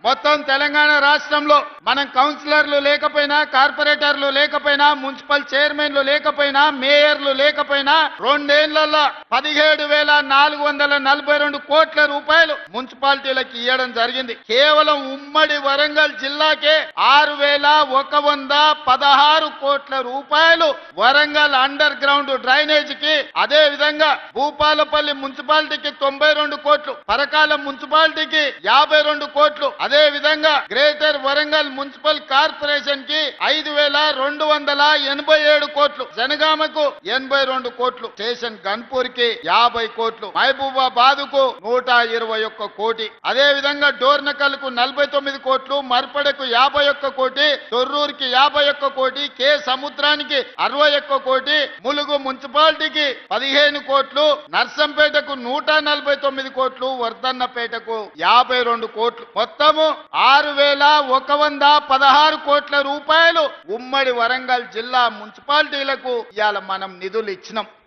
మొత్తం తెలంగాణ రాష్ట్రంలో మనం కౌన్సిలర్లు లేకపోయినా, కార్పొరేటర్లు లేకపోయినా, మున్సిపల్ చైర్మన్లు లేకపోయినా, మేయర్లు లేకపోయినా 2 ఏళ్లలో 17,442 కోట్ల రూపాయలు మున్సిపాలిటీలకు ఇవ్వడం జరిగింది. కేవలం ఉమ్మడి వరంగల్ జిల్లాకే 6,116 కోట్ల రూపాయలు వరంగల్ అండర్ గ్రౌండ్ డ్రైనేజ్ కి, అదే విధంగా భూపాలపల్లి మున్సిపాలిటీకి 92 కోట్లు, పరకాల మున్సిపాలిటీకి 52 కోట్లు, అదే విధంగా గ్రేటర్ వరంగల్ మున్సిపల్ కార్పొరేషన్ కి 5,287 కోట్లు, జనగామకు 82 కోట్లు, స్టేషన్ గన్పూర్ కి 50 కోట్లు, మహబూబాబాద్ కు 121 కోటి, అదే విధంగా డోర్నకల్ కు 49 కోట్లు, మర్పడకు 51 కోటి, తొర్రూరుకి 51 కోటి, కే సముద్రానికి 61 కోటి, ములుగు మున్సిపాలిటీకి 15 కోట్లు, నర్సంపేటకు 149 కోట్లు, వర్ధన్నపేటకు 52 కోట్లు, మొత్తము 6,116 కోట్ల రూపాయలు ఉమ్మడి వరంగల్ జిల్లా మున్సిపాలిటీలకు ఇవాళ మనం నిధులు ఇచ్చినాం.